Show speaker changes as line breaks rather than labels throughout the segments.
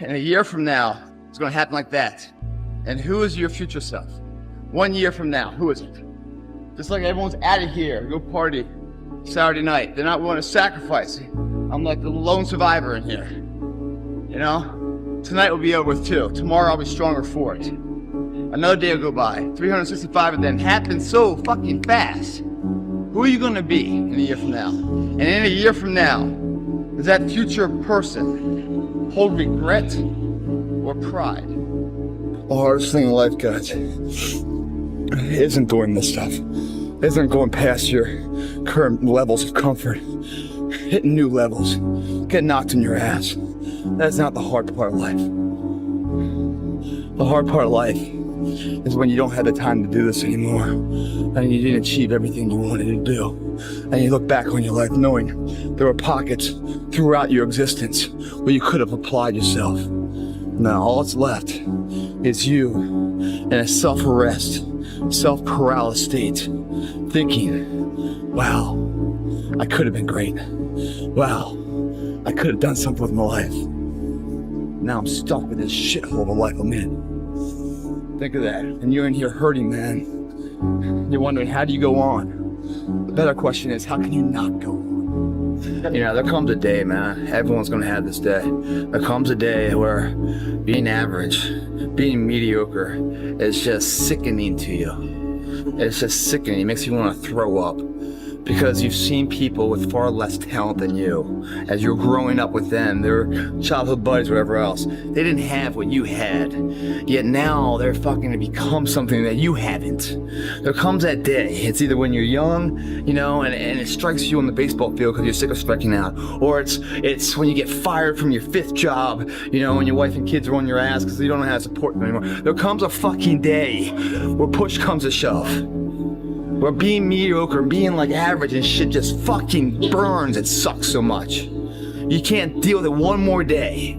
And a year from now, it's gonna happen like that. And who is your future self? 1 year from now, who is it? Just like everyone's out of here, go party Saturday night. They're not willing to sacrifice. I'm like the lone survivor in here. You know? Tonight will be over with too. Tomorrow I'll be stronger for it. Another day will go by. 365 of them happen so fucking fast. Who are you gonna be in a year from now? And in a year from now, does that future person hold regret or pride?
The hardest thing in life, guys, isn't doing this stuff. Isn't going past your current levels of comfort. Hitting new levels. Getting knocked in your ass. That's not the hard part of life. The hard part of life is when you don't have the time to do this anymore. And you didn't achieve everything you wanted to do. And you look back on your life knowing there were pockets throughout your existence where you could have applied yourself. Now all that's left is you in a self-arrest, self-paralysis state, thinking, wow, I could have been great. Wow, I could have done something with my life. Now I'm stuck with this shithole of a life I'm in. Think of that. And you're in here hurting, man. You're wondering, how do you go on? The better question is, how can you not go on? You know, there comes a day, man. Everyone's gonna have this day. There comes a day where being average, being mediocre is just sickening to you. It's just sickening. It makes you want to throw up. Because you've seen people with far less talent than you. As you're growing up with them, their childhood buddies, whatever else, they didn't have what you had. Yet now they're fucking to become something that you haven't. There comes that day. It's either when you're young, you know, and it strikes you on the baseball field because you're sick of striking out. Or it's when you get fired from your 5th job, you know, when your wife and kids are on your ass because you don't know how to support them anymore. There comes a fucking day where push comes to shove. Where being mediocre, being like average and shit just fucking burns. It sucks so much. You can't deal with it one more day.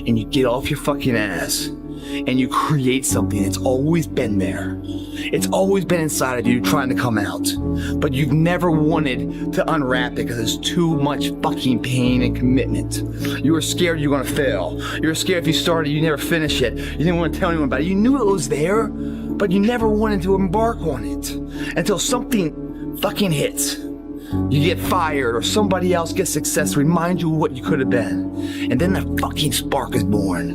And you get off your fucking ass and you create something that's always been there. It's always been inside of you trying to come out. But you've never wanted to unwrap it because there's too much fucking pain and commitment. You were scared you were gonna fail. You were scared if you started, you never finish it. You didn't want to tell anyone about it. You knew it was there, but you never wanted to embark on it until something fucking hits. You get fired or somebody else gets success, remind you of what you could have been. And then the fucking spark is born.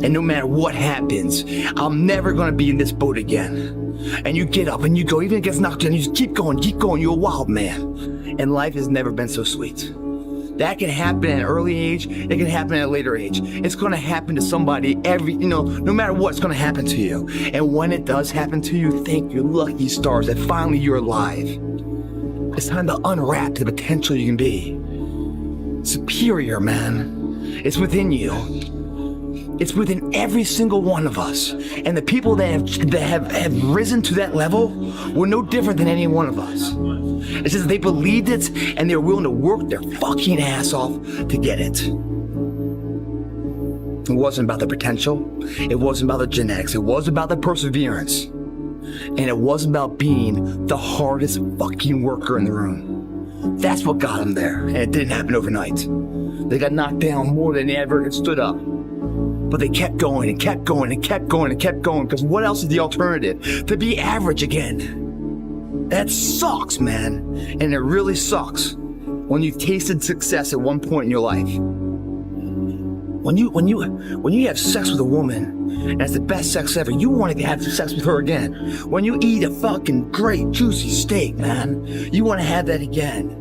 And no matter what happens, I'm never gonna be in this boat again. And you get up and you go, even if it gets knocked down, you just keep going, you're a wild man. And life has never been so sweet. That can happen at an early age, it can happen at a later age. It's gonna happen to somebody no matter what, it's gonna happen to you. And when it does happen to you, thank your lucky stars that finally you're alive. It's time to unwrap the potential you can be. Superior, man. It's within you. It's within every single one of us. And the people that have risen to that level were no different than any one of us. It's just that they believed it and they were willing to work their fucking ass off to get it. It wasn't about the potential. It wasn't about the genetics. It was about the perseverance. And it wasn't about being the hardest fucking worker in the room. That's what got them there. And it didn't happen overnight. They got knocked down more than they ever stood up. But they kept going and kept going and kept going and kept going, because what else is the alternative? To be average again. That sucks, man. And it really sucks when you've tasted success at one point in your life. When you have sex with a woman and it's the best sex ever, you want to have sex with her again. When you eat a fucking great juicy steak, man, you want to have that again.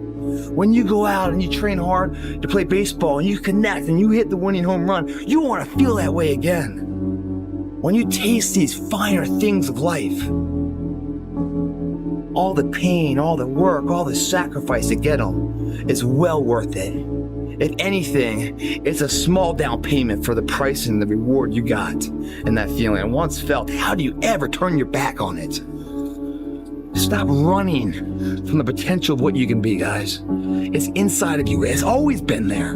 When you go out and you train hard to play baseball and you connect and you hit the winning home run, you want to feel that way again. When you taste these finer things of life, all the pain, all the work, all the sacrifice to get them is well worth it. If anything, it's a small down payment for the price and the reward you got and that feeling. And once felt, how do you ever turn your back on it? Stop running from the potential of what you can be, guys. It's inside of you. It's always been there.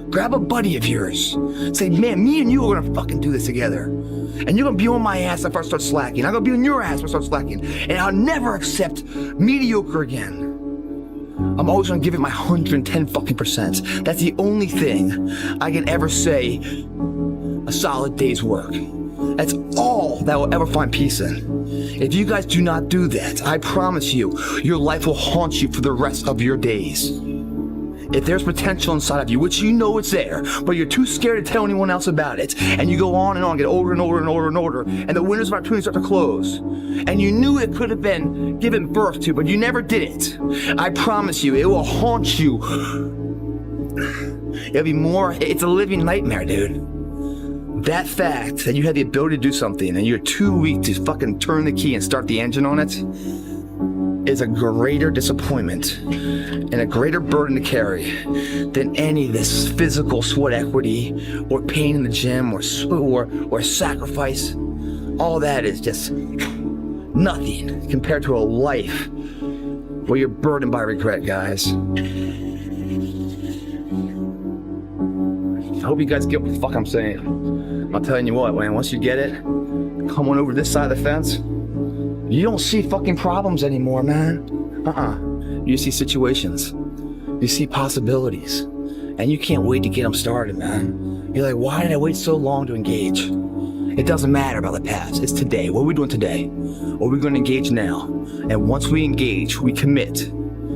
Grab a buddy of yours. Say, man, me and you are gonna fucking do this together. And you're gonna be on my ass if I start slacking. I'm gonna be on your ass if I start slacking. And I'll never accept mediocre again. I'm always gonna give it my 110 fucking percent. That's the only thing I can ever say a solid day's work. That's all that will ever find peace in. If you guys do not do that, I promise you, your life will haunt you for the rest of your days. If there's potential inside of you, which you know it's there, but you're too scared to tell anyone else about it, and you go on and on, get older and older and older and older, and the windows of opportunity start to close, and you knew it could have been given birth to, but you never did it, I promise you, it will haunt you. It'll be more, it's a living nightmare, dude. That fact that you had the ability to do something and you're too weak to fucking turn the key and start the engine on it is a greater disappointment and a greater burden to carry than any of this physical sweat equity or pain in the gym or sacrifice. All that is just nothing compared to a life where you're burdened by regret, guys. I hope you guys get what the fuck I'm saying. I'm telling you what, man, once you get it, come on over this side of the fence, you don't see fucking problems anymore, man. You see situations. You see possibilities. And you can't wait to get them started, man. You're like, why did I wait so long to engage? It doesn't matter about the past. It's today. What are we doing today? Or are we going to engage now? And once we engage, we commit.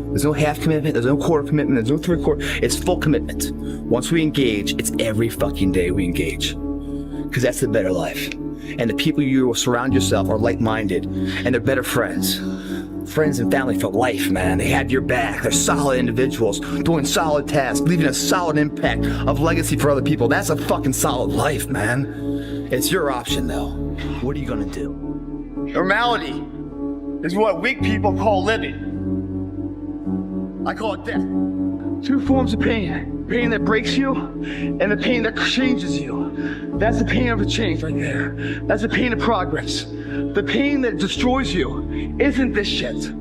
There's no half commitment, there's no quarter commitment, there's no three-quarter, it's full commitment. Once we engage, it's every fucking day we engage. Because that's the better life. And the people you surround yourself are like-minded, and they're better friends. Friends and family for life, man. They have your back. They're solid individuals, doing solid tasks, leaving a solid impact of legacy for other people. That's a fucking solid life, man. It's your option, though. What are you gonna do?
Normality is what weak people call living. I call it death.
Two forms of pain. Pain that breaks you and the pain that changes you. That's the pain of a change right there. That's the pain of progress. The pain that destroys you isn't this shit.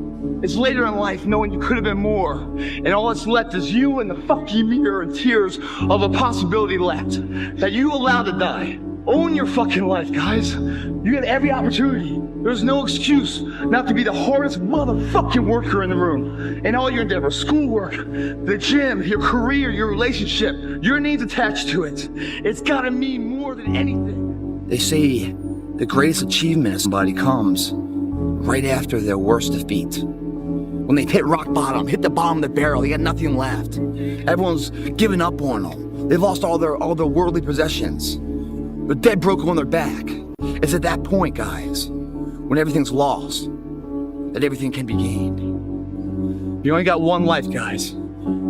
It's later in life knowing you could have been more, and all that's left is you and the fucking mirror and tears of a possibility left that you allowed to die. Own your fucking life, guys. You get every opportunity. There's no excuse not to be the hardest motherfucking worker in the room. In all your endeavors, schoolwork, the gym, your career, your relationship, your name's attached to it. It's gotta mean more than anything. They say the greatest achievement of somebody comes right after their worst defeat. When they hit rock bottom, hit the bottom of the barrel, they got nothing left. Everyone's given up on them. They've lost all their worldly possessions. They're dead broke on their back. It's at that point, guys, when everything's lost, that everything can be gained. You only got one life, guys.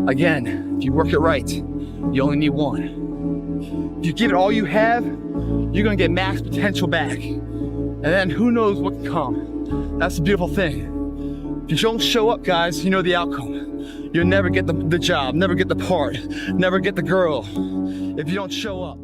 Again, if you work it right, you only need one. If you give it all you have, you're gonna get max potential back. And then who knows what can come. That's the beautiful thing. If you don't show up, guys, you know the outcome. You'll never get the job, never get the part, never get the girl. If you don't show up.